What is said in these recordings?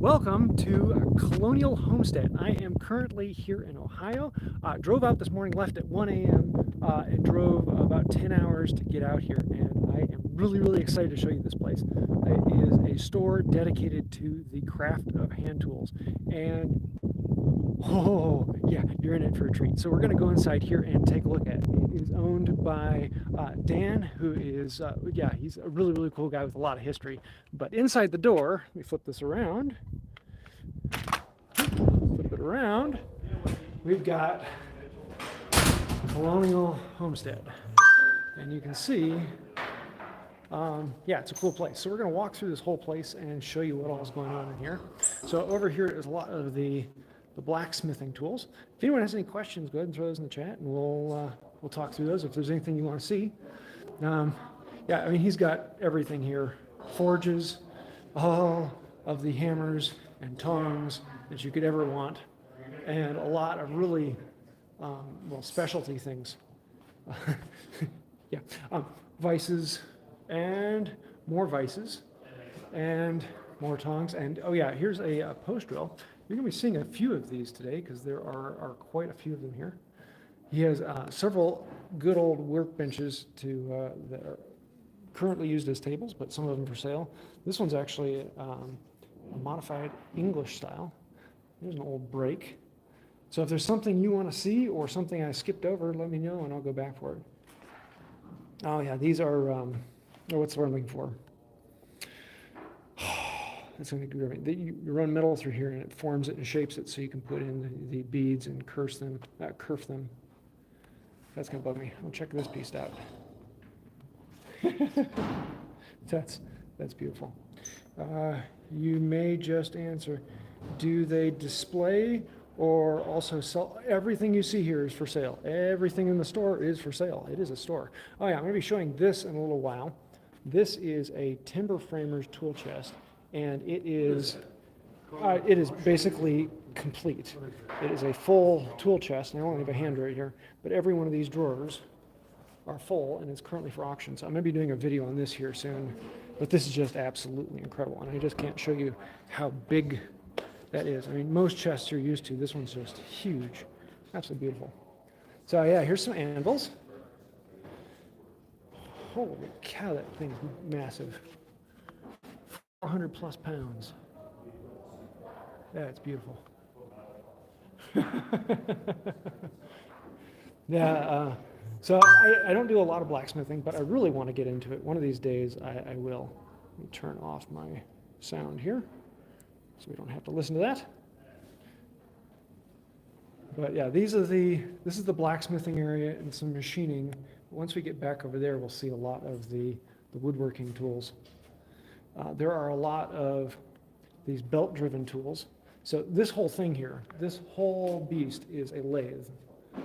Welcome to Colonial Homestead. I am currently here in Ohio. Drove out this morning, left at 1 a.m. And drove about 10 hours to get out here. And I am really excited to show you this place. It is a store dedicated to the craft of hand tools. And oh, yeah, you're in it for a treat. So we're going to go inside here and take a look at it. It is owned by Dan, who is, yeah, he's a really cool guy with a lot of history. But inside the door, let me flip this around. Flip it around. We've got Colonial Homestead. And you can see, yeah, it's a cool place. So we're going to walk through this whole place and show you what all is going on in here. So over here is a lot of the blacksmithing tools. If anyone has any questions, go ahead and throw those in the chat, and we'll talk through those if there's anything you want to see. Yeah, I mean, he's got everything here. Forges, all of the hammers and tongs that you could ever want, and a lot of really, well, specialty things. Yeah, vices and more vices and more tongs. And oh yeah, here's a post drill. You're going to be seeing a few of these today because there are quite a few of them here. He has several good old workbenches that are currently used as tables, but some of them for sale. This one's actually a modified English style. There's an old brake. So if there's something you want to see or something I skipped over, let me know and I'll go back for it. Oh yeah, these are, oh, what's the word I'm looking for? It's going to do everything. You run metal through here and it forms it and shapes it so you can put in the beads and kerf them. That's going to bug me. I'll check this piece out. That's beautiful. You may just answer, do they display or also sell? Everything you see here is for sale. Everything in the store is for sale. It is a store. Oh yeah, I'm going to be showing this in a little while. This is a timber framer's tool chest. And it is basically complete. It is a full tool chest, and I only have a hand right here, but every one of these drawers are full, and it's currently for auction. So I'm going to be doing a video on this here soon, but this is just absolutely incredible, and I just can't show you how big that is. I mean, most chests you're used to, this one's just huge. Absolutely beautiful. So yeah, here's some anvils. Holy cow, that thing's massive. 400 plus pounds. That's beautiful. Yeah, so I don't do a lot of blacksmithing, but I really want to get into it. One of these days I will. Let me turn off my sound here so we don't have to listen to that. But yeah, this is the blacksmithing area and some machining. Once we get back over there, we'll see a lot of the woodworking tools. There are a lot of these belt-driven tools. So this whole thing here, this whole beast is a lathe.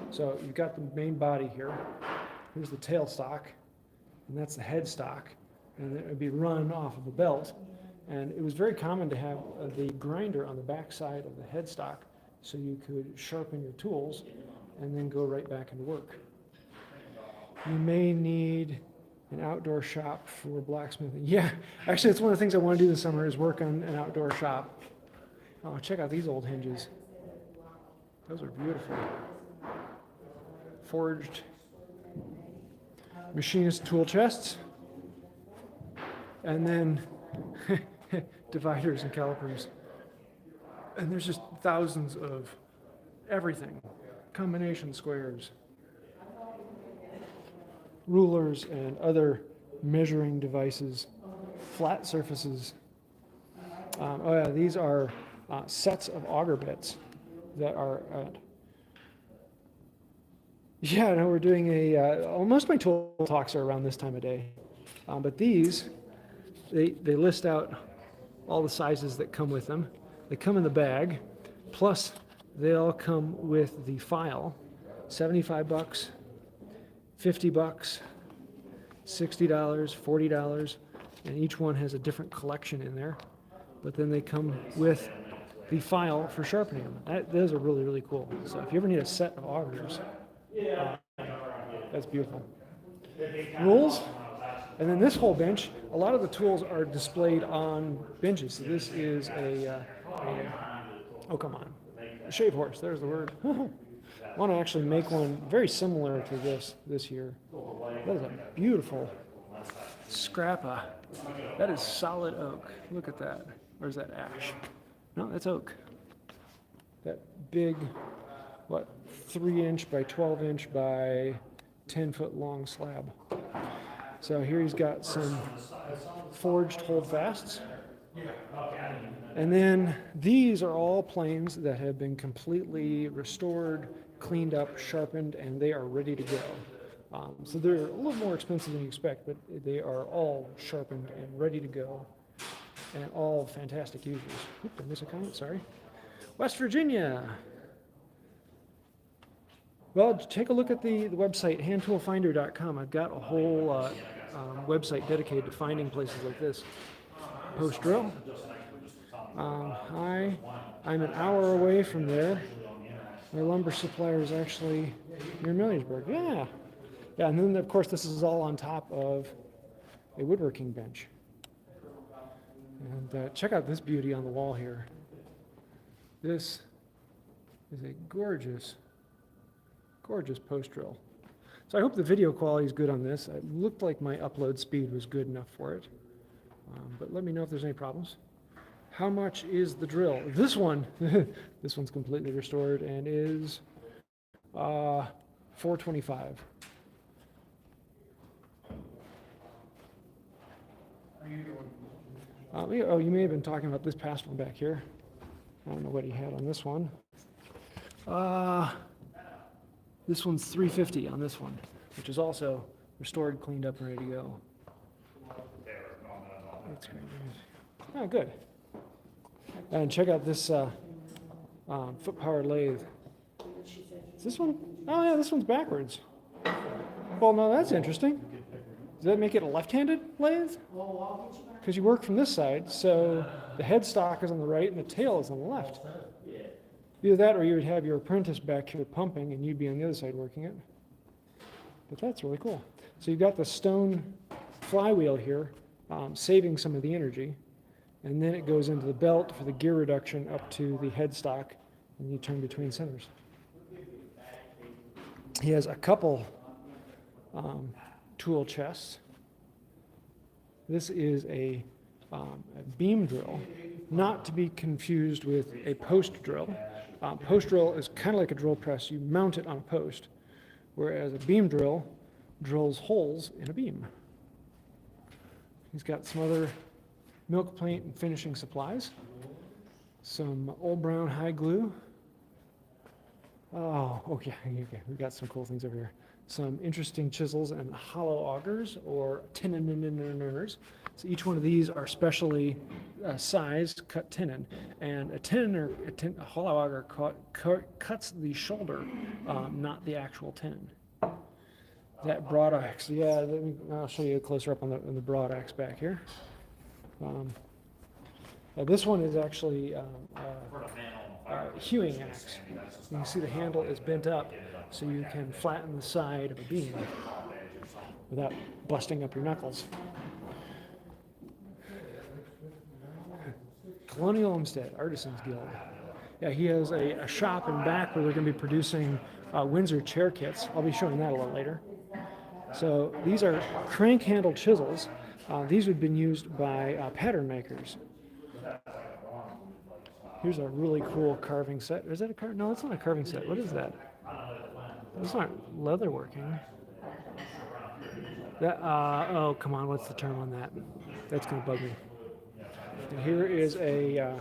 So you've got the main body here. Here's the tail stock, and that's the head stock. And it would be run off of a belt. And it was very common to have the grinder on the back side of the head stock so you could sharpen your tools and then go right back into work. You may need an outdoor shop for blacksmithing. Yeah, actually, it's one of the things I want to do this summer is work on an outdoor shop. Oh, check out these old hinges. Those are beautiful. Forged machinist tool chests. And then dividers and calipers. And there's just thousands of everything. Combination squares, rulers and other measuring devices, flat surfaces. Oh yeah, these are sets of auger bits that are, yeah, no, we're doing most of my tool talks are around this time of day. But these, they list out all the sizes that come with them. They come in the bag, plus they all come with the file, 75 bucks. $50, $60, $40, and each one has a different collection in there. But then they come with the file for sharpening them. Those are really cool. So if you ever need a set of augers, that's beautiful. Rules, and then this whole bench, a lot of the tools are displayed on benches. So this is a Oh, come on. Shave horse, there's the word. I want to actually make one very similar to this year. That is a beautiful scrappa. That is solid oak. Look at that. Or is that ash? No, that's oak. That big, what, 3-inch by 12-inch by 10-foot long slab. So here he's got some forged holdfasts. And then these are all planes that have been completely restored, cleaned up, sharpened, and they are ready to go. So they're a little more expensive than you expect, but they are all sharpened and ready to go, and all fantastic users. Oop, did I miss a comment? Sorry. West Virginia. Well, take a look at the website, handtoolfinder.com. I've got a whole website dedicated to finding places like this. Post drill. Hi, I'm an hour away from there. My lumber supplier is actually near Millersburg. Yeah. Yeah, and then of course this is all on top of a woodworking bench. And check out this beauty on the wall here. This is a gorgeous, gorgeous post drill. So I hope the video quality is good on this. It looked like my upload speed was good enough for it. But let me know if there's any problems. How much is the drill? This one, this one's completely restored and is $425. Oh, you may have been talking about this past one back here. I don't know what he had on this one. This one's $350 on this one, which is also restored, cleaned up, and ready to go. Oh, good. And check out this foot-powered lathe. Is this one? Oh, yeah, this one's backwards. Well, no, that's interesting. Does that make it a left-handed lathe? Because you work from this side, so the headstock is on the right and the tail is on the left. Either that or you would have your apprentice back here pumping and you'd be on the other side working it. But that's really cool. So you've got the stone flywheel here, saving some of the energy. And then it goes into the belt for the gear reduction up to the headstock, and you turn between centers. He has a couple tool chests. This is a beam drill, not to be confused with a post drill. Post drill is kind of like a drill press. You mount it on a post, whereas a beam drill drills holes in a beam. He's got some other milk plate and finishing supplies. Some old brown high glue. Oh, okay, we've got some cool things over here. Some interesting chisels and hollow augers or tenon-ers. So each one of these are specially sized, cut tenon. And a hollow auger cuts the shoulder, not the actual tenon. That broad axe, yeah, I'll show you a closer up on the broad axe back here. This one is actually hewing axe. You can see the handle is bent up so you can flatten the side of a beam without busting up your knuckles. Colonial Homestead, Artisans Guild. Yeah, he has a shop in back where they're going to be producing Windsor chair kits. I'll be showing that a little later. So these are crank handle chisels. These have been used by pattern makers. Here's a really cool carving set. Is that a carving? No, it's not a carving set. What is that? It's not leather working. That, oh, come on. What's the term on that? That's going to bug me. And here is a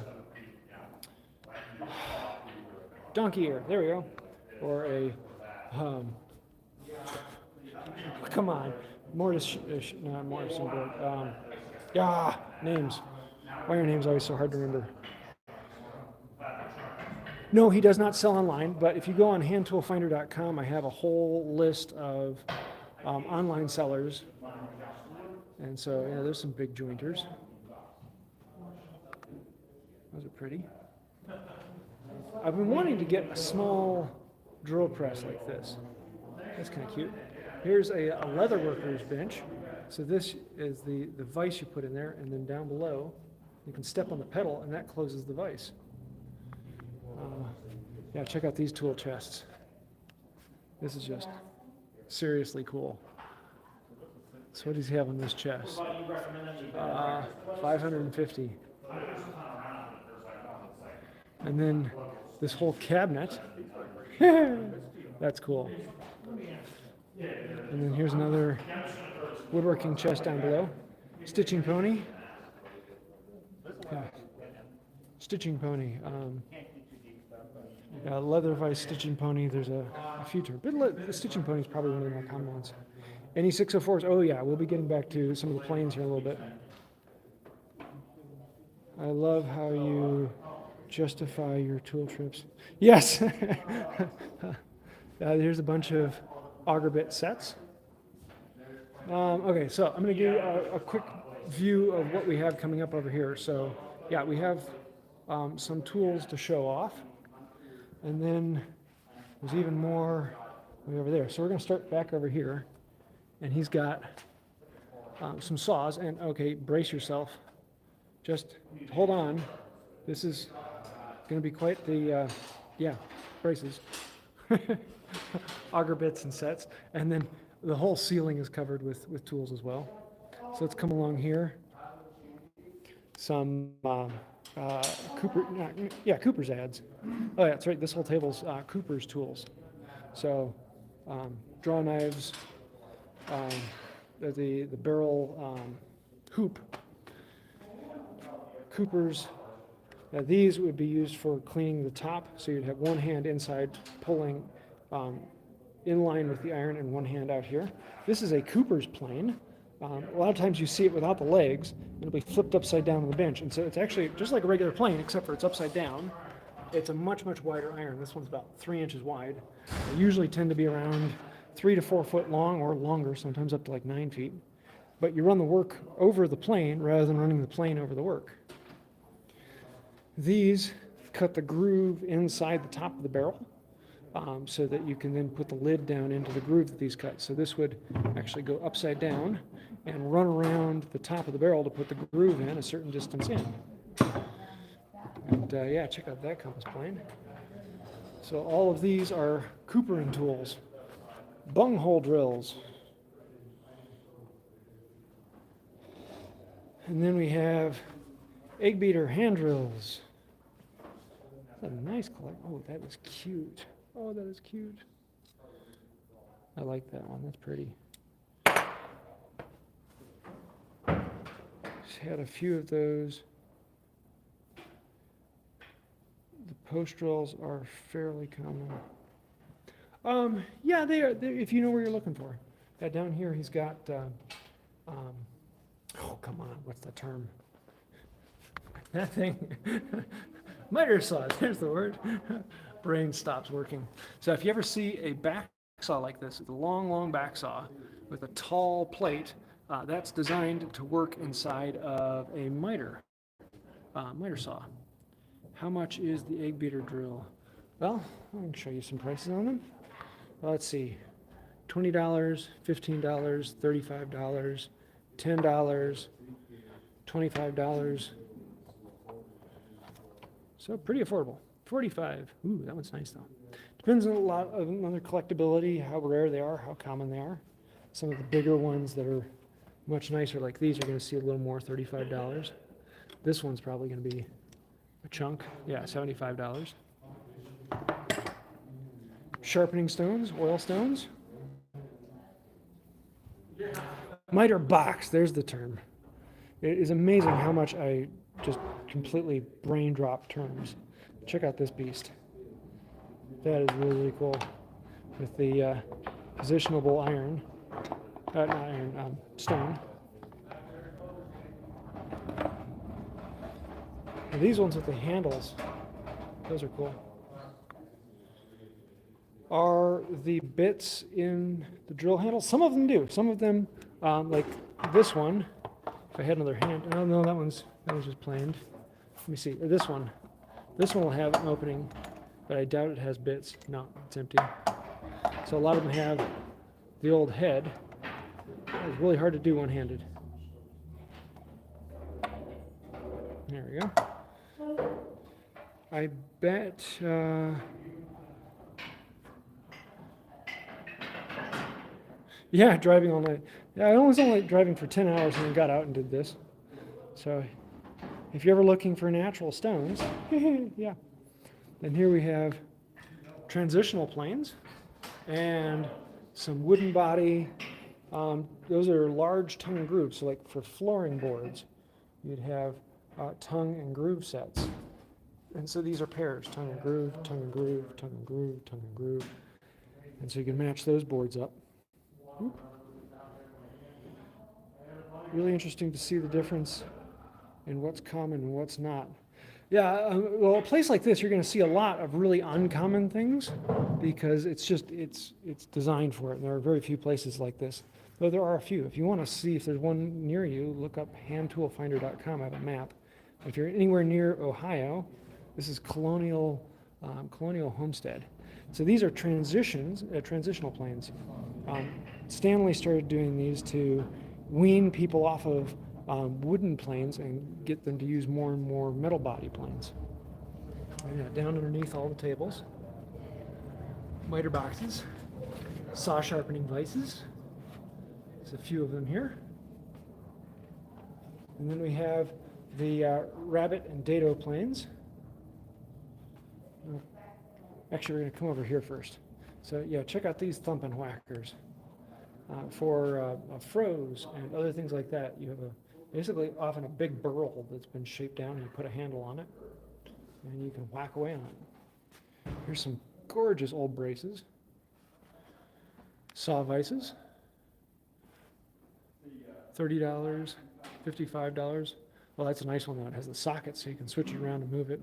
donkey ear. There we go. Or a, come on. Not Mortising board. Yeah, names. Why are names always so hard to remember? No, he does not sell online, but if you go on handtoolfinder.com, I have a whole list of online sellers. And so, yeah, there's some big jointers. Those are pretty. I've been wanting to get a small drill press like this. That's kind of cute. Here's a leather worker's bench. So this is the vise you put in there, and then down below, you can step on the pedal, and that closes the vise. Yeah, check out these tool chests. This is just seriously cool. So what does he have on this chest? 550. And then this whole cabinet. That's cool. And then here's another woodworking chest down below. Stitching pony. Yeah. Stitching pony. Leather vice stitching pony. There's a few terms. But the stitching pony is probably one of the more common ones. Any 604s? Oh yeah, we'll be getting back to some of the planes here in a little bit. I love how you justify your tool trips. Yes. Here's a bunch of Auger Bit sets. Okay, so I'm going to give a quick view of what we have coming up over here. So yeah, we have some tools to show off. And then there's even more way over there. So we're going to start back over here. And he's got some saws. And okay, brace yourself. Just hold on. This is going to be quite the, yeah, braces. Auger bits and sets. And then the whole ceiling is covered with tools as well. So let's come along here. Some Cooper's ads. Oh yeah, that's right. This whole table's Cooper's tools. So draw knives, the barrel hoop. Cooper's. These would be used for cleaning the top, so you'd have one hand inside pulling in line with the iron and one hand out here. This is a Cooper's plane. A lot of times you see it without the legs. It'll be flipped upside down on the bench, and so it's actually just like a regular plane, except for it's upside down. It's a much wider iron. This one's about 3 inches wide. They usually tend to be around 3 to 4 foot long, or longer, sometimes up to like 9 feet. But you run the work over the plane rather than running the plane over the work. These cut the groove inside the top of the barrel so that you can then put the lid down into the groove that these cut. So this would actually go upside down and run around the top of the barrel to put the groove in a certain distance in. And yeah, check out that compass plane. So all of these are coopering tools. Bunghole drills. And then we have egg beater hand drills. That's a nice collection. Oh, that is cute. Oh, that is cute. I like that one. That's pretty. Just had a few of those. The post drills are fairly common. Yeah, they are. If you know where you're looking for. Down here, he's got. Oh, come on. What's the term? That thing. Miter saw. There's the word. Brain stops working. So if you ever see a back saw like this, it's a long back saw with a tall plate, that's designed to work inside of a miter saw. How much is the egg beater drill? Well, I can show you some prices on them. Well, let's see. $20, $15, $35, $10, $25. So pretty affordable. $45. Ooh, that one's nice though. Depends on a lot of other collectability, how rare they are, how common they are. Some of the bigger ones that are much nicer like these are going to see a little more, $35. This one's probably going to be a chunk. Yeah, $75. Sharpening stones, oil stones. Miter box, there's the term. It is amazing how much I just completely brain drop terms. Check out this beast. That is really cool. With the positionable iron, not iron, stone. And these ones with the handles, those are cool. Are the bits in the drill handle? Some of them do. Some of them, like this one, if I had another hand, oh no, that was just planed. Let me see, or this one will have an opening, but I doubt it has bits. No, it's empty. So a lot of them have the old head. It's really hard to do one-handed. There we go. I bet, yeah, driving all night. Yeah, I was only driving for 10 hours and then got out and did this. So if you're ever looking for natural stones, yeah. Then here we have transitional planes and some wooden body. Those are large tongue and grooves. So like for flooring boards, you'd have tongue and groove sets. And so these are pairs, tongue and groove, tongue and groove, tongue and groove, tongue and groove. And so you can match those boards up. Oop. Really interesting to see the difference in what's common and what's not. Yeah, well, a place like this, you're going to see a lot of really uncommon things because it's designed for it. And there are very few places like this, though there are a few. If you want to see if there's one near you, look up handtoolfinder.com. I have a map. If you're anywhere near Ohio, this is Colonial Homestead. So these are transitional planes. Stanley started doing these to wean people off of wooden planes and get them to use more and more metal body planes. And down underneath all the tables, miter boxes, saw sharpening vices. There's a few of them here. And then we have the rabbit and dado planes. Actually, we're going to come over here first. So yeah, check out these thumping whackers. For froze and other things like that, you have basically often a big burl that's been shaped down and you put a handle on it and you can whack away on it. Here's some gorgeous old braces. Saw vices. $30, $55. Well, that's a nice one though. It has the socket so you can switch it around and move it.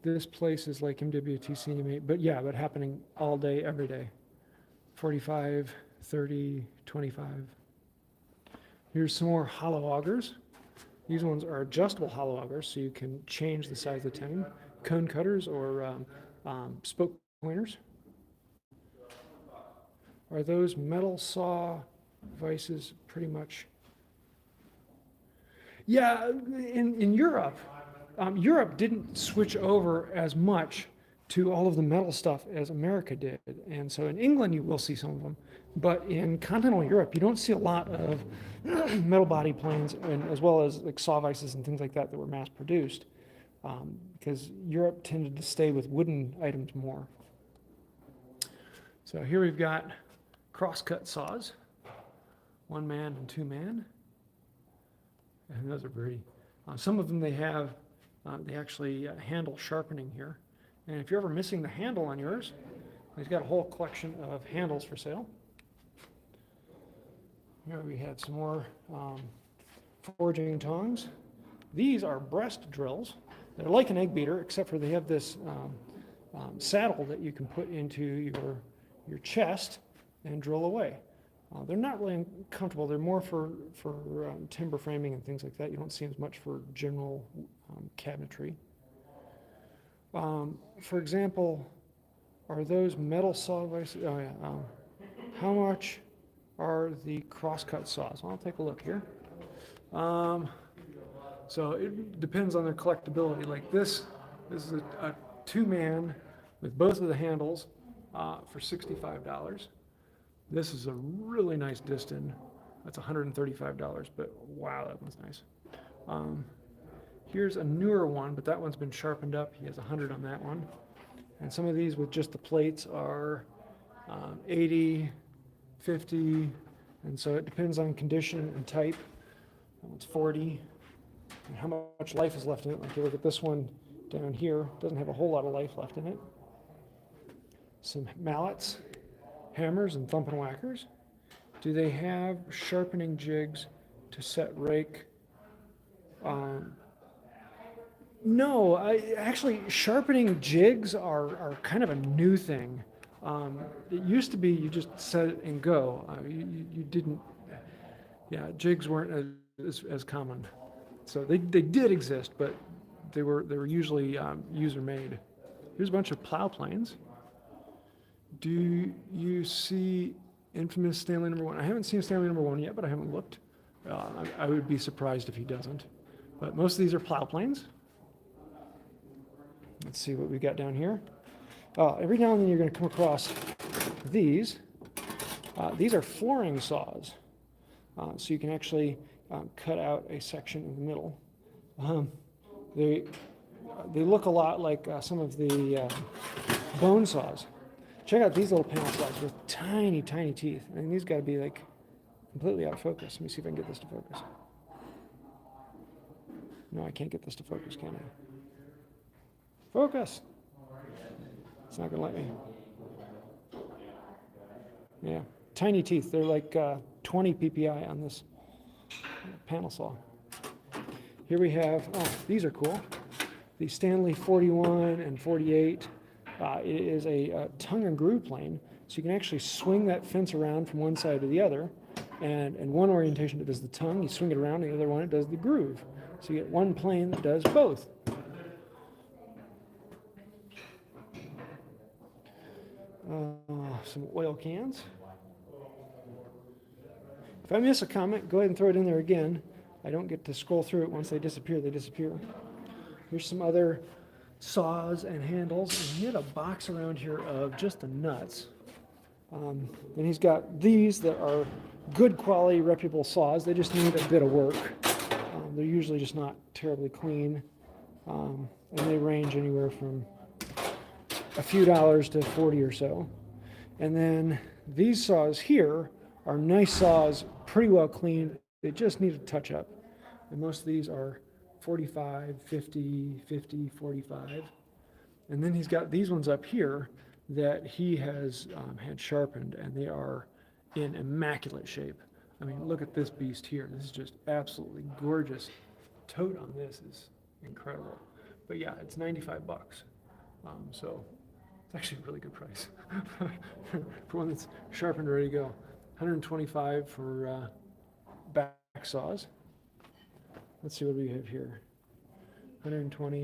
This place is like MWTC, but happening all day, every day. 45, 30, 25. Here's some more hollow augers. These ones are adjustable hollow augers, so you can change the size of the tine. Cone cutters or spoke pointers. Are those metal saw vices pretty much? Yeah, in Europe, Europe didn't switch over as much to all of the metal stuff as America did. And so in England, you will see some of them. But in continental Europe, you don't see a lot of metal body planes, and as well as like saw vices and things like that were mass produced, because Europe tended to stay with wooden items more. So here we've got crosscut saws, 1 man and 2 man. And those are pretty. Some of them they actually handle sharpening here. And if you're ever missing the handle on yours, he's got a whole collection of handles for sale. Here we had some more forging tongs. These are breast drills. They're like an egg beater, except for they have this saddle that you can put into your chest and drill away. They're not really comfortable. They're more for timber framing and things like that. You don't see as much for general cabinetry. For example, are those metal saw vices? Oh yeah. How much are the crosscut saws? I'll take a look here. So it depends on their collectability. Like this is a 2-man with both of the handles for $65. This is a really nice Distin. That's $135, but wow, that one's nice. Here's a newer one, but that one's been sharpened up. He has 100 on that one. And some of these with just the plates are 80, 50, and so it depends on condition and type. That one's 40, and how much life is left in it. Like you look at this one down here, doesn't have a whole lot of life left in it. Some mallets, hammers, and thumping whackers. Do they have sharpening jigs to set rake? No, actually, sharpening jigs are kind of a new thing. It used to be you just set it and go. You didn't, yeah, jigs weren't as common. So they did exist, but they were usually user made. Here's a bunch of plow planes. Do you see infamous Stanley #1? I haven't seen Stanley #1 yet, but I haven't looked. I would be surprised if he doesn't. But most of these are plow planes. Let's see what we got down here. Every now and then you're going to come across these. These are flooring saws. So you can actually cut out a section in the middle. They look a lot like some of the bone saws. Check out these little panel saws with tiny, tiny teeth. I mean, these got to be like completely out of focus. Let me see if I can get this to focus. No, I can't get this to focus, can I? Focus! It's not going to let me. Yeah, tiny teeth. They're like 20 ppi on this panel saw. Here we have, these are cool. The Stanley 41 and 48. It is a tongue and groove plane, so you can actually swing that fence around from one side to the other. And in one orientation it does the tongue, you swing it around, and the other one it does the groove. So you get one plane that does both. Some oil cans. If I miss a comment, go ahead and throw it in there again. I don't get to scroll through it. Once they disappear, they disappear. Here's some other saws and handles. And he had a box around here of just the nuts. And he's got these that are good quality, reputable saws. They just need a bit of work. They're usually just not terribly clean. And they range anywhere from a few dollars to 40 or so. And then these saws here are nice saws, pretty well cleaned. They just need a touch up. And most of these are 45, 50, 50, 45. And then he's got these ones up here that he has had sharpened, and they are in immaculate shape. I mean, look at this beast here. This is just absolutely gorgeous. Tote on this is incredible. But yeah, it's 95 bucks. So it's actually a really good price for one that's sharpened, ready to go. 125 for back saws. Let's see what we have here. 120,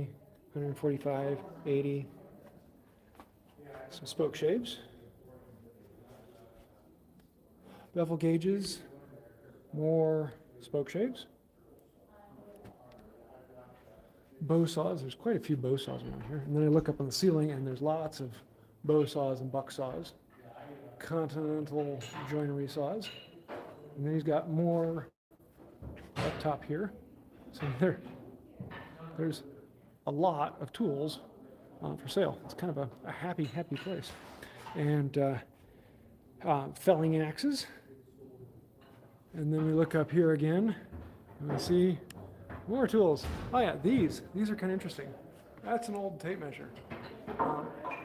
145, 80. Some spoke shaves. Bevel gauges. More spoke shaves. Bow saws. There's quite a few bow saws around here. And then I look up on the ceiling and there's lots of bow saws and buck saws. Continental joinery saws. And then he's got more up top here. So there's a lot of tools for sale. It's kind of a happy place. And felling axes. And then we look up here again and we see more tools. Oh yeah, these are kind of interesting. That's an old tape measure.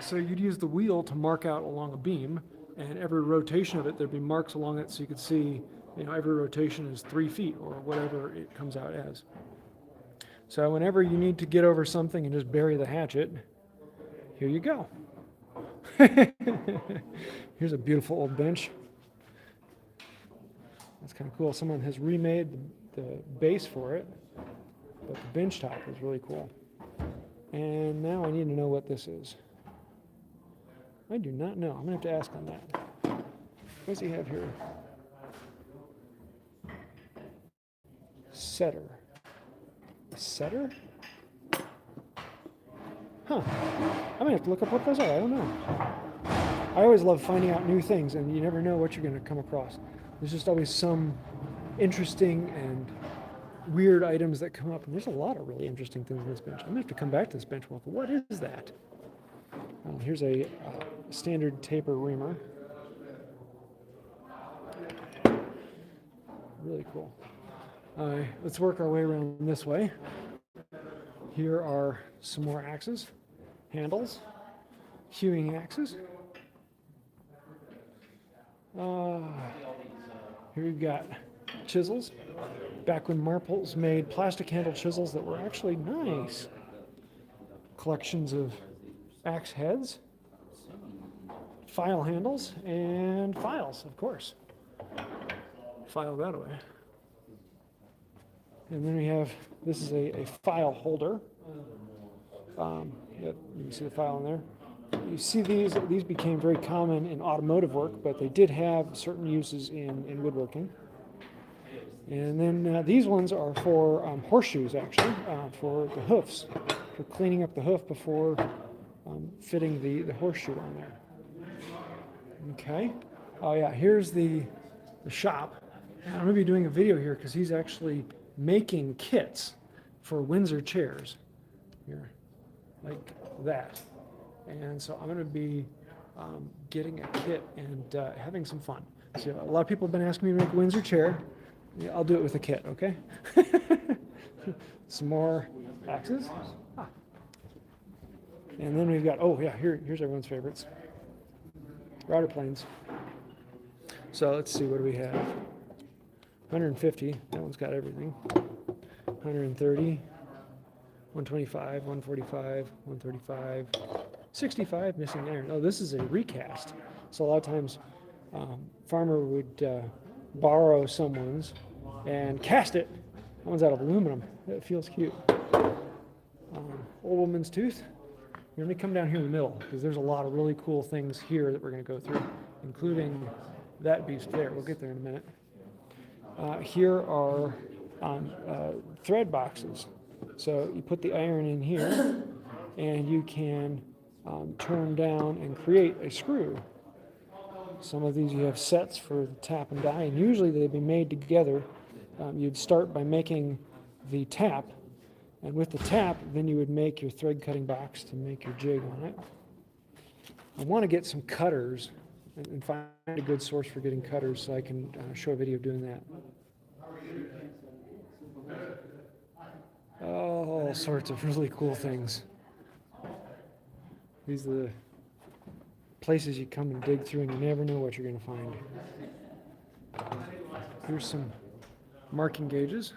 So you'd use the wheel to mark out along a beam, and every rotation of it, there'd be marks along it so you could see, every rotation is 3 feet or whatever it comes out as. So whenever you need to get over something and just bury the hatchet, here you go. Here's a beautiful old bench. That's kind of cool. Someone has remade the base for it, but the bench top is really cool. And now I need to know what this is. I do not know. I'm going to have to ask on that. What does he have here? Setter. A setter? Huh. I'm going to have to look up what those are. I don't know. I always love finding out new things, and you never know what you're going to come across. There's just always some interesting and weird items that come up, and there's a lot of really interesting things on this bench. I'm going to have to come back to this bench. Well, what is that? Here's a standard taper reamer. Really cool. Let's work our way around this way. Here are some more axes, handles, hewing axes. Here we've got chisels. Back when Marples made plastic handled chisels that were actually nice. Collections of axe heads, file handles, and files, of course. File that away. And then we have, this is a file holder. You can see the file in there. You see these became very common in automotive work, but they did have certain uses in woodworking. And then these ones are for horseshoes, actually, for the hoofs. for cleaning up the hoof before fitting the horseshoe on there. Okay. Oh yeah, here's the shop. And I'm going to be doing a video here because he's actually making kits for Windsor chairs. Here, like that. And so I'm going to be getting a kit and having some fun. So a lot of people have been asking me to make a Windsor chair. Yeah, I'll do it with a kit, okay? Some more axes. Ah. And then we've got, oh yeah, here's everyone's favorites. Router planes. So let's see, what do we have? 150, that one's got everything. 130, 125, 145, 135, 65, missing iron. Oh, this is a recast. So a lot of times, farmer would borrow someone's and cast it. That one's out of aluminum. That feels cute. Old woman's tooth. Let me come down here in the middle because there's a lot of really cool things here that we're going to go through, including that beast there. We'll get there in a minute. Here are thread boxes. So you put the iron in here and you can turn down and create a screw. Some of these you have sets for the tap and die, and usually they'd be made together. You'd start by making the tap, and with the tap, then you would make your thread cutting box to make your jig on it. I want to get some cutters and find a good source for getting cutters so I can show a video of doing that. All sorts of really cool things. These are the places you come and dig through and you never know what you're going to find. Here's some marking gauges.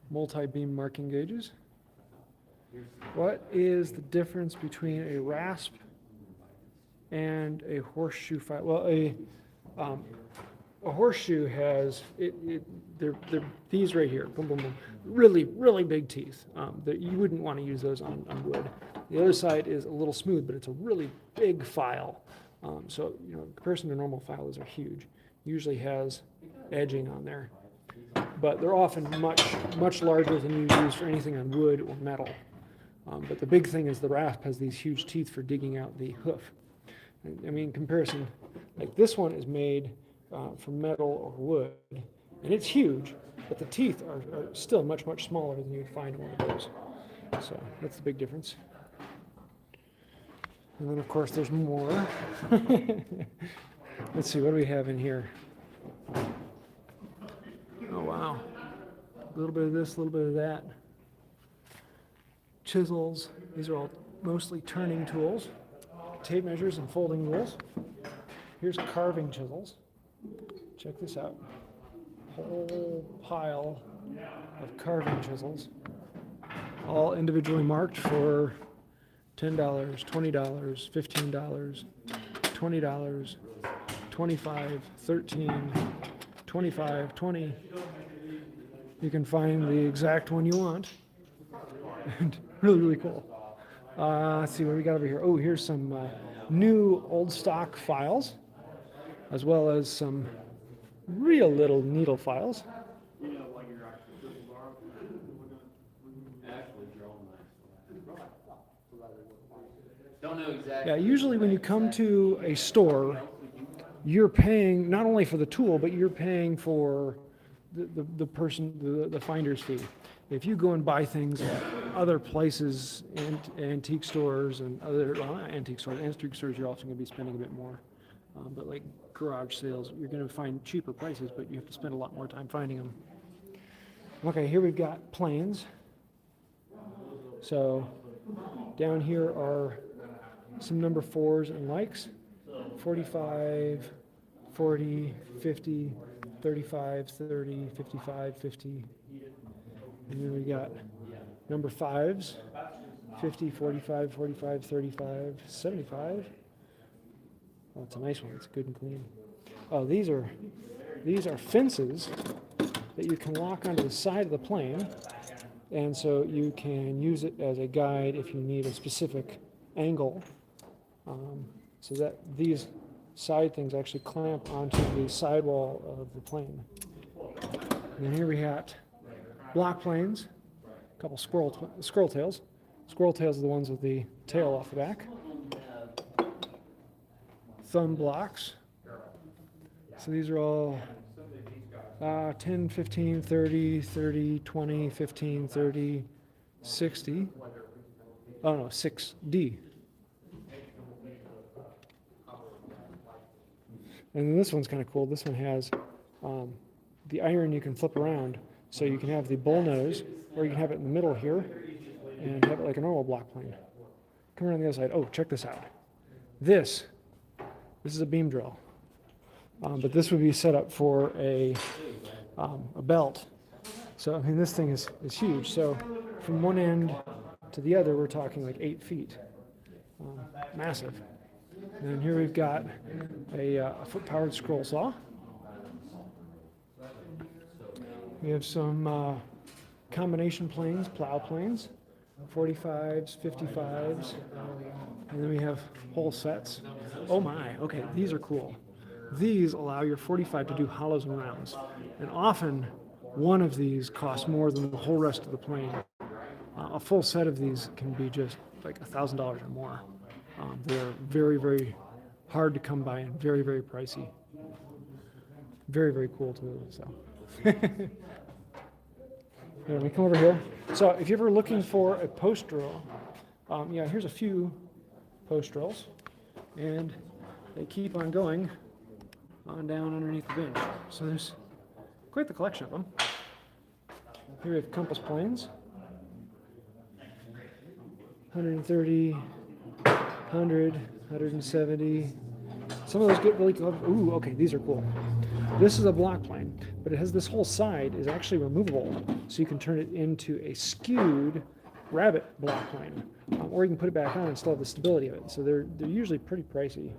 Multi-beam marking gauges. What is the difference between a rasp and a horseshoe file? Well, a horseshoe has they're these right here, boom, boom, boom, really, really big teeth. That you wouldn't want to use those on wood. The other side is a little smooth, but it's a really big file. So in comparison to normal files, are huge. Usually has edging on there, but they're often much larger than you use for anything on wood or metal. But the big thing is the rasp has these huge teeth for digging out the hoof. I mean, in comparison, like this one is made from metal or wood, and it's huge, but the teeth are still much smaller than you'd find in one of those. So that's the big difference. And then of course there's more. Let's see, what do we have in here? Oh wow, a little bit of this, a little bit of that. Chisels, these are all mostly turning tools. Tape measures and folding rules. Here's carving chisels. Check this out. Whole pile of carving chisels, all individually marked for $10, $20, $15, $20, $25, $13, $25, $20. You can find the exact one you want. And really cool. Let's see what we got over here. Oh, here's some new old stock files, as well as some real little needle files. Yeah, usually when you come to a store, you're paying not only for the tool, but you're paying for the finder's fee. If you go and buy things at other places, antique stores and other antique stores, you're often going to be spending a bit more. But like garage sales, you're going to find cheaper prices, but you have to spend a lot more time finding them. Okay, here we've got planes. So down here are some number 4s and likes. 45, 40, 50, 35, 30, 55, 50. And then we got number 5s, 50, 45, 45, 35, 75. Oh, it's a nice one. It's good and clean. Oh, these are fences that you can lock onto the side of the plane, and so you can use it as a guide if you need a specific angle. So that these side things actually clamp onto the sidewall of the plane. And then here we got block planes, a couple squirrel tails. Squirrel tails are the ones with the tail off the back. Thumb blocks. So these are all 10, 15, 30, 30, 20, 15, 30, 60. Oh no, 6D. And then this one's kind of cool. This one has the iron you can flip around. So you can have the bull nose, or you can have it in the middle here, and have it like a normal block plane. Come around the other side. Oh, check this out. This is a beam drill. But this would be set up for a belt. So, I mean, this thing is huge. So from one end to the other, we're talking like 8 feet. Massive. And here we've got a foot-powered scroll saw. We have some combination planes, plow planes, 45s, 55s, and then we have whole sets. Oh my, okay, these are cool. These allow your 45 to do hollows and rounds, and often one of these costs more than the whole rest of the plane. A full set of these can be just like $1,000 or more. They're very, very hard to come by and very, very pricey. Very, very cool too. So, let me come over here. So, if you're ever looking for a post drill, yeah, here's a few post drills, and they keep on going on down underneath the bench. So there's quite the collection of them. Here we have compass planes, 130, 100, 170. Some of those get really cool. Ooh, okay, these are cool. This is a block plane, but it has this whole side is actually removable, so you can turn it into a skewed rabbit block plane, or you can put it back on and still have the stability of it. So they're usually pretty pricey.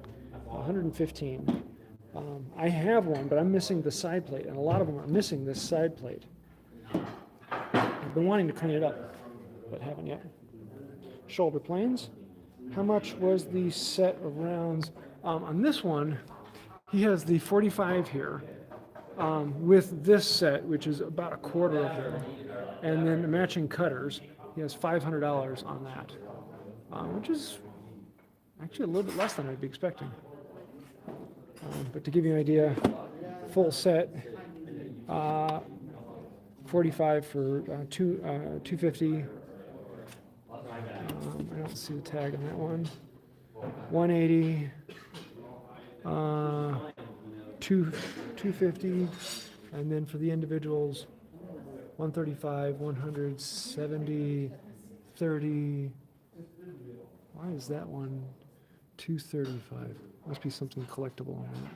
115. I have one, but I'm missing the side plate, and a lot of them are missing this side plate. I've been wanting to clean it up, but haven't yet. Shoulder planes. How much was the set of rounds? On this one, he has the 45 here with this set, which is about a quarter of them, and then the matching cutters. He has $500 on that, which is actually a little bit less than I'd be expecting. But to give you an idea, full set, 45 for $250. I don't see the tag on that one. 180, 250, and then for the individuals, 135, 170, 30. Why is that one 235? Must be something collectible on that.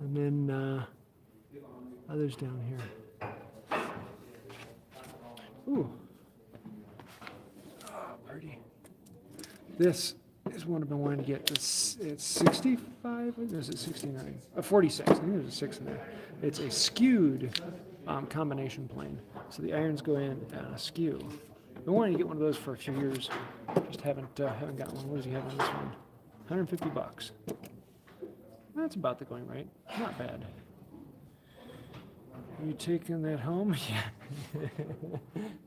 And then others down here. Ooh. Oh, party. This is one I've been wanting to get. It's 65, or is it 69? 46. I think there's a 6 in there. It's a skewed combination plane. So the irons go in skew. I've been wanting to get one of those for a few years. Just haven't gotten one. What does he have on this one? $150. That's about the going rate. Not bad. Are you taking that home? Yeah. All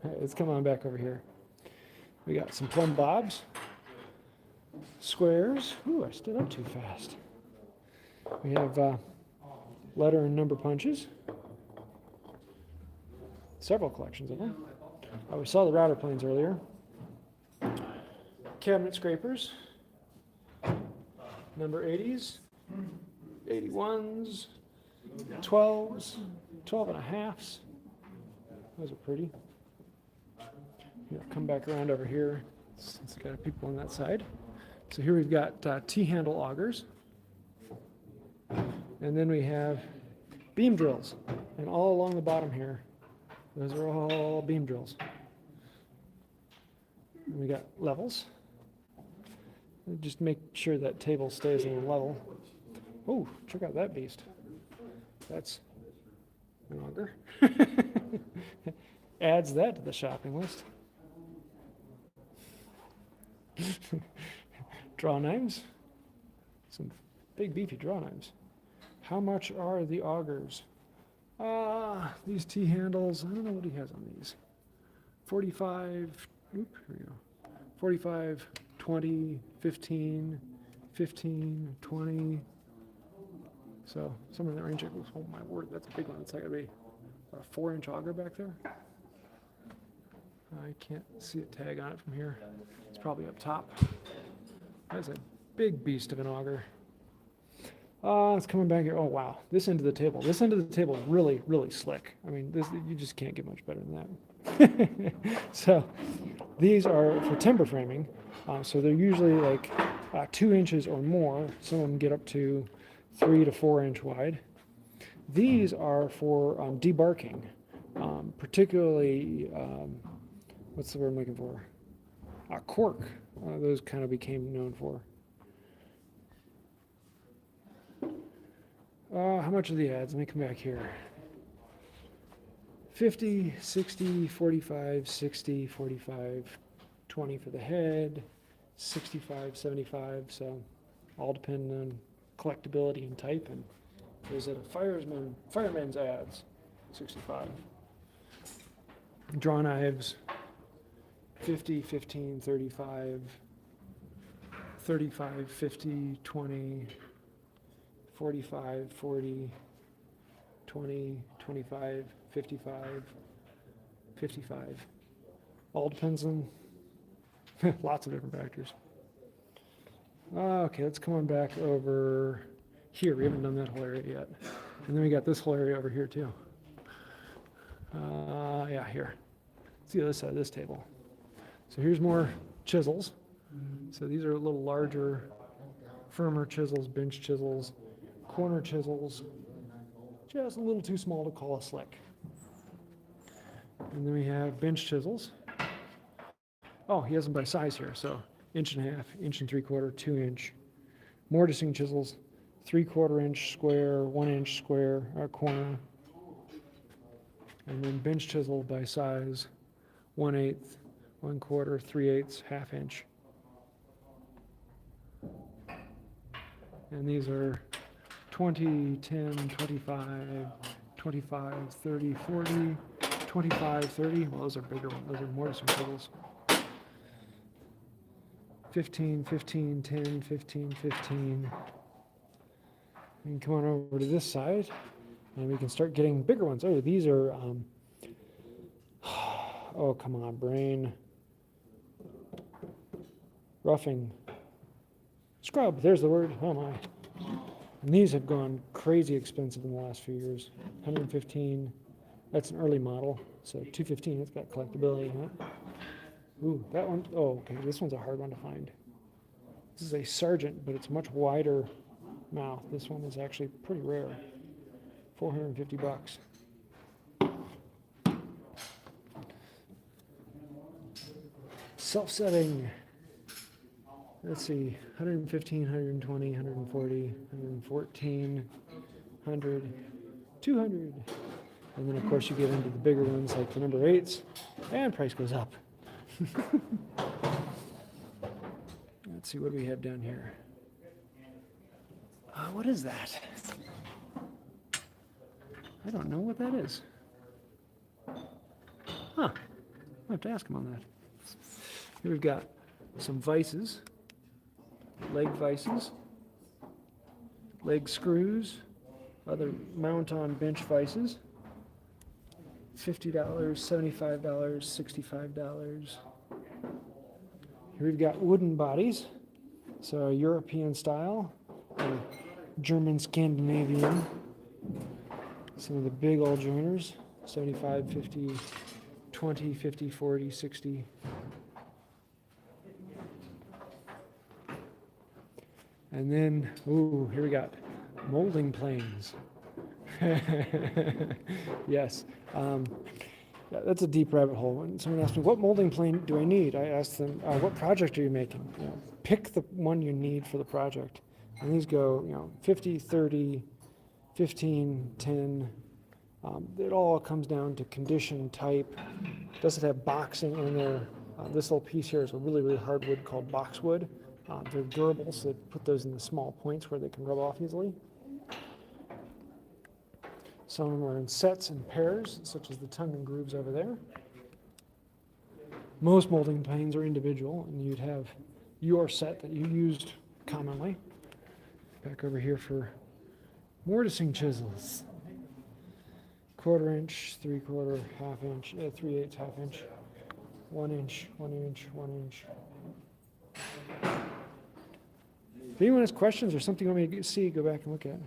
right, let's come on back over here. We got some plumb bobs, squares. Ooh, I stood up too fast. We have letter and number punches. Several collections of them. We saw the router planes earlier. Cabinet scrapers. Number 80s, 81s, 12s, 12 and a halfs. Those are pretty. Here, come back around over here since I got people on that side. So here we've got T-handle augers. And then we have beam drills. And all along the bottom here, those are all beam drills. And we got levels. Just make sure that table stays on level. Oh, check out that beast. That's an auger. Adds that to the shopping list. Draw knives. Some big beefy draw knives. How much are the augers? These T-handles, I don't know what he has on these. 45, oop, here we go. 45, 20, 15, 15, 20. So somewhere in that range, oh my word, that's a big one. It's like gonna be a 4-inch auger back there. I can't see a tag on it from here. It's probably up top. That's a big beast of an auger. It's coming back here. Oh wow, this end of the table. This end of the table is really, really slick. I mean, this, you just can't get much better than that. So these are for timber framing. So they're usually like 2 inches or more. Some of them get up to 3 to 4 inch wide. These are for debarking, particularly, what's the word I'm looking for? Cork. Those kind of became known for. How much are the ads? Let me come back here. 50, 60, 45, 60, 45, 20 for the head, 65, 75. So all depending on collectability and type. And there's a fireman's ads, 65. Draw knives, 50, 15, 35, 35, 50, 20, 45, 40, 20, 25, 55, 55. All depends on lots of different factors. Okay, let's come on back over here. We haven't done that whole area yet. And then we got this whole area over here too. Yeah, here. Let's see the other side of this table. So here's more chisels. So these are a little larger, firmer chisels, bench chisels, corner chisels, just a little too small to call a slick. And then we have bench chisels. Oh, he has them by size here. So 1.5 inch, 1 3/4, 2 inch. Mortising chisels, 3/4 inch square, 1 inch square corner. And then bench chisel by size, 1/8, 1/4, 3/8, 1/2 inch. And these are 20, 10, 25, 25, 30, 40, 25, 30. Well, those are bigger ones. Those are mortising chisels. 15, 15, 10, 15, 15. And come on over to this side, and we can start getting bigger ones. Oh, these are, oh, come on, brain. Roughing. Scrub, there's the word. Oh my. And these have gone crazy expensive in the last few years. 115, that's an early model. So 215, it's got collectability in it. Ooh, that one, oh, okay, this one's a hard one to find. This is a Sargent, but it's much wider mouth. This one is actually pretty rare. 450 bucks. Self-setting. Let's see, 115, 120, 140, 114, 100, 200. And then, of course, you get into the bigger ones like the number 8s, and price goes up. Let's see, what do we have down here? What is that? I don't know what that is. Huh. I'll have to ask him on that. Here we've got some vices, leg vices, leg screws, other mount-on bench vices. $50, $75, $65. Here we've got wooden bodies, so European style, or German Scandinavian. Some of the big old joiners, 75, 50, 20, 50, 40, 60. And then, ooh, here we got molding planes. Yes. Yeah, that's a deep rabbit hole. When someone asks me, what molding plane do I need? I ask them, what project are you making? You know, pick the one you need for the project. And these go, 50, 30, 15, 10. It all comes down to condition, type. Does it have boxing in there? This little piece here is a really, really hard wood called boxwood. They're durable, so they put those in the small points where they can rub off easily. Some of them are in sets and pairs, such as the tongue and grooves over there. Most molding planes are individual, and you'd have your set that you used commonly. Back over here for mortising chisels. 1/4 inch, 3/4, 1/2 inch, 3/8, 1/2 inch, 1 inch, 1 inch, 1 inch. If anyone has questions or something you want me to see, go back and look at it.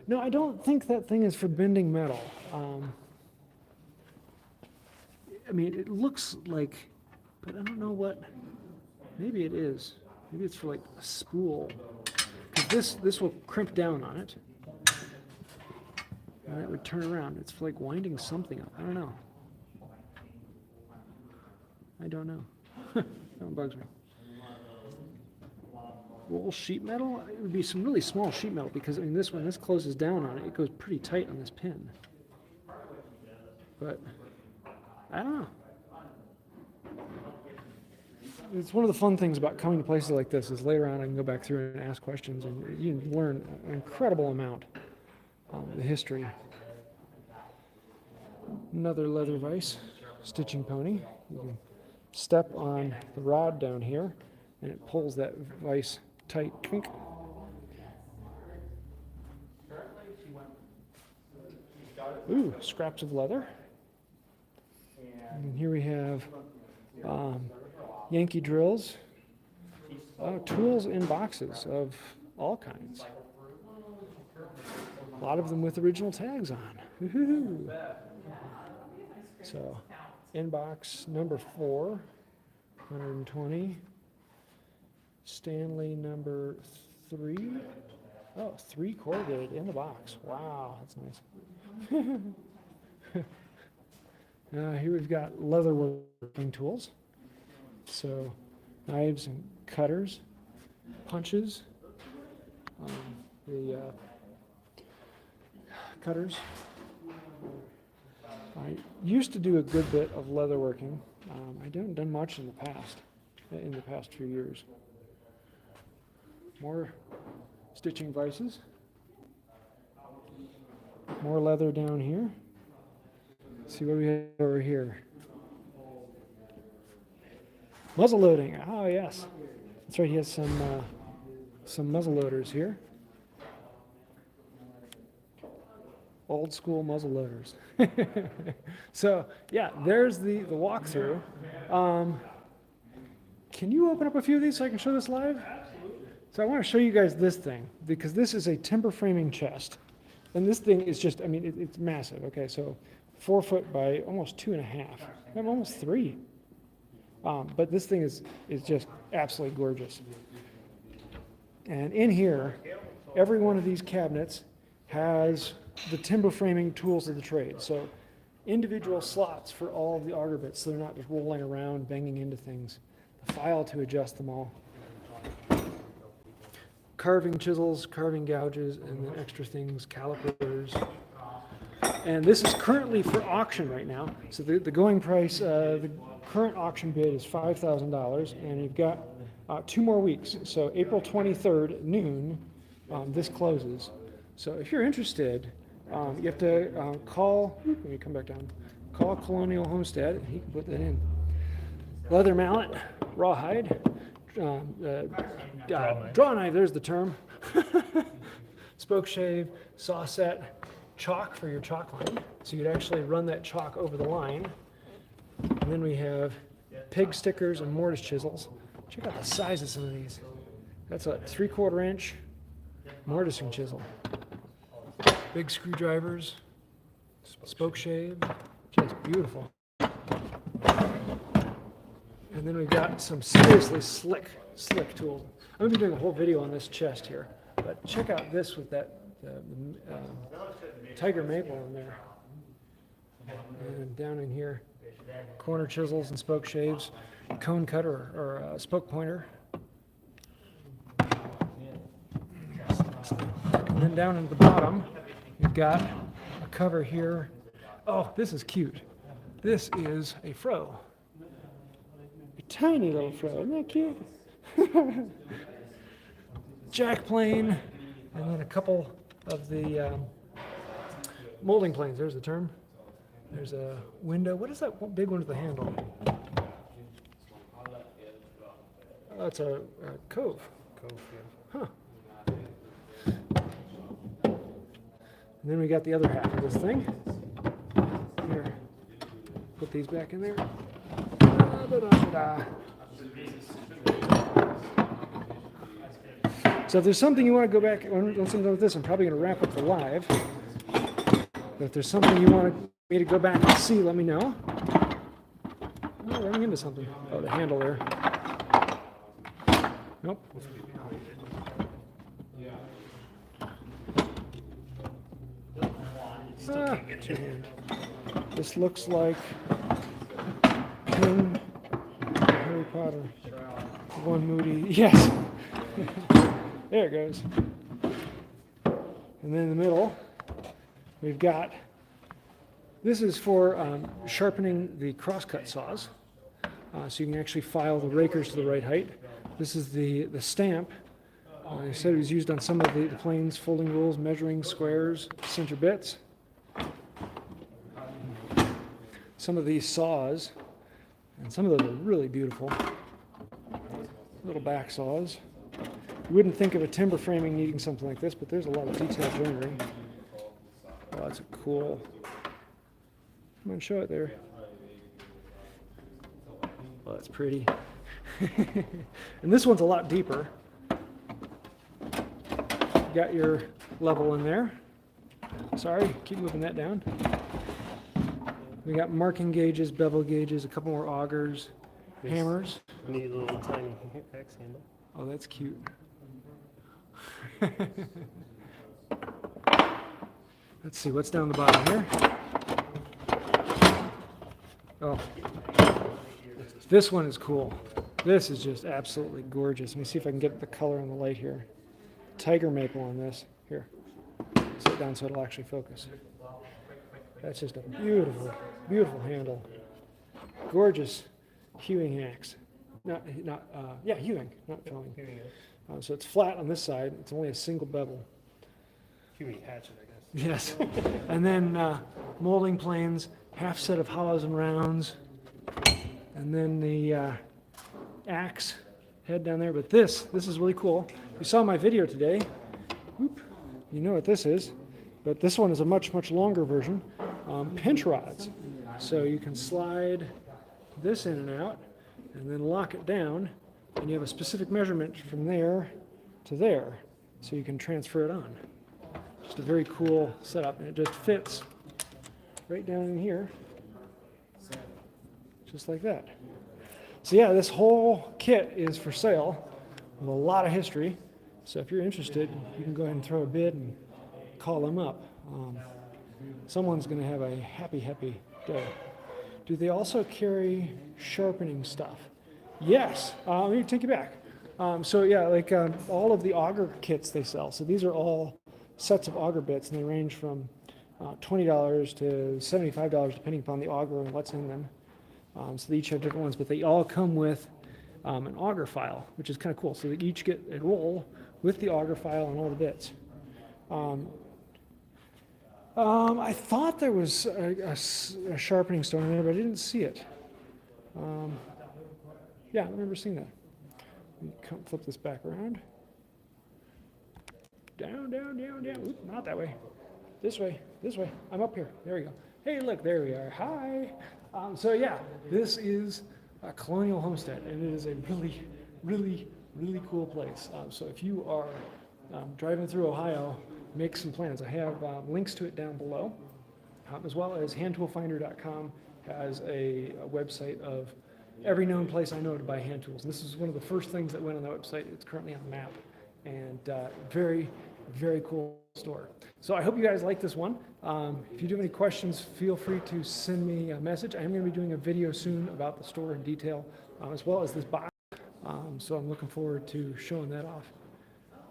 No, I don't think that thing is for bending metal. I mean, it looks like, but I don't know what, maybe it is. Maybe it's for like a spool. Because this will crimp down on it. And that would turn around. It's for like winding something up. I don't know. I don't know. That one bugs me. Roll sheet metal? It would be some really small sheet metal because I mean this closes down on it. It goes pretty tight on this pin. But I don't know. It's one of the fun things about coming to places like this is later on I can go back through and ask questions and you can learn an incredible amount of the history. Another leather vise, stitching pony. You can step on the rod down here and it pulls that vise tight. Ooh, scraps of leather. And here we have Yankee drills, tools in boxes of all kinds. A lot of them with original tags on. Woo-hoo. So, inbox number 4, 120. Stanley number 3. Oh, 3 corrugated in the box. Wow, that's nice. Here we've got leather working tools. So, knives and cutters, punches, the cutters. I used to do a good bit of leather working. I haven't done much in the past few years. More stitching vices. More leather down here. Let's see what we have over here. Muzzle loading. Oh yes, that's right. He has some muzzle loaders here. Old school muzzle loaders. So yeah, there's the walkthrough. Can you open up a few of these so I can show this live? So I want to show you guys this thing because this is a timber framing chest, and this thing is just, I mean, it's massive. Okay, so 4 foot by almost 2.5. I'm almost 3. But this thing is just absolutely gorgeous. And in here, every one of these cabinets has the timber framing tools of the trade. So individual slots for all of the auger bits so they're not just rolling around, banging into things. The file to adjust them all. Carving chisels, carving gouges, and then extra things, calipers. And this is currently for auction right now. So the going price, the current auction bid is $5,000, and you've got 2 more weeks. So April 23rd at noon, this closes. So if you're interested, you have to call, let me come back down, call Colonial Homestead, and he can put that in. Leather mallet, rawhide, draw knife, there's the term. Spoke shave, saw set, chalk for your chalk line. So you'd actually run that chalk over the line. And then we have pig stickers and mortise chisels. Check out the size of some of these. That's a 3/4 inch mortising chisel. Big screwdrivers, spoke shave, just beautiful. And then we've got some seriously slick tools. I'm going to be doing a whole video on this chest here, but check out this with that tiger maple in there. And down in here, corner chisels and spoke shaves, cone cutter or spoke pointer. And then down at the bottom, you've got a cover here. Oh, this is cute. This is a fro. A tiny little fro, isn't that cute? Jack plane, and then a couple of the molding planes, there's the term. There's a window. What is that big one with the handle? Oh, it's a cove. Huh. And then we got the other half of this thing. Here, put these back in there. So if there's something you want to go back and listen to this, I'm probably going to wrap up the live. But if there's something you want me to go back and see, let me know. Oh, running into something. Oh, the handle there. Nope. Ah, this looks like King Harry Potter. One Moody. Yes. There it goes. And then in the middle, we've got, this is for sharpening the crosscut saws. So you can actually file the rakers to the right height. This is the stamp. I said it was used on some of the planes, folding rules, measuring squares, center bits. Some of these saws, and some of those are really beautiful. Little back saws. You wouldn't think of a timber framing needing something like this, but there's a lot of detailed joinery. Oh, that's a cool. Come on, show it there. Oh, that's pretty. And this one's a lot deeper. You got your level in there. Sorry, keep moving that down. We got marking gauges, bevel gauges, a couple more augers, hammers. Neat little tiny axe handle. Oh, that's cute. Let's see what's down the bottom here. Oh, this one is cool. This is just absolutely gorgeous. Let me see if I can get the color on the light here. Tiger maple on this. Here, sit down so it'll actually focus. That's just a beautiful, beautiful handle. Gorgeous hewing axe. Hewing, not felling. So it's flat on this side. It's only a single bevel. Hewing hatchet, I guess. Yes. And then molding planes, half set of hollows and rounds. And then the axe head down there. But this is really cool. You saw my video today. Whoop, you know what this is. But this one is a much, much longer version. Pinch rods. So you can slide this in and out and then lock it down. And you have a specific measurement from there to there. So you can transfer it on. Just a very cool setup. And it just fits right down in here. Just like that. So yeah, this whole kit is for sale with a lot of history. So if you're interested, you can go ahead and throw a bid and call them up. Someone's going to have a happy, happy day. Do they also carry sharpening stuff? Yes. Let me take you back. So yeah, like all of the auger kits they sell. So these are all sets of auger bits, and they range from $20 to $75 depending upon the auger and what's in them. So they each have different ones, but they all come with an auger file, which is kind of cool. So they each get a roll with the auger file and all the bits. I thought there was a sharpening stone in there, but I didn't see it. Yeah, I remember seeing that. Flip this back around. Down, down, down, down. Oop, not that way. This way, this way. I'm up here. There we go. Hey, look, there we are. Hi. So yeah, this is a Colonial Homestead, and it is a really, really, really cool place. So if you are driving through Ohio, make some plans. I have links to it down below, as well as handtoolfinder.com has a website of every known place I know to buy hand tools. This is one of the first things that went on the website. It's currently on the map, and very, very cool store. So I hope you guys like this one. If you do have any questions, feel free to send me a message. I'm going to be doing a video soon about the store in detail, as well as this box. So I'm looking forward to showing that off.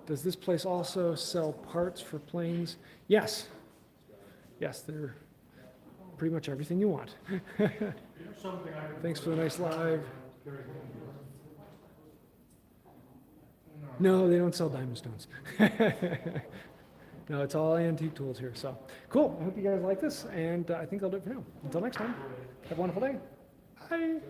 Does this place also sell parts for planes? Yes. Yes, they're pretty much everything you want. Thanks for the nice live. No, they don't sell diamond stones. No, it's all antique tools here, so. Cool, I hope you guys like this, and I think I'll do it for now. Until next time, have a wonderful day. Bye.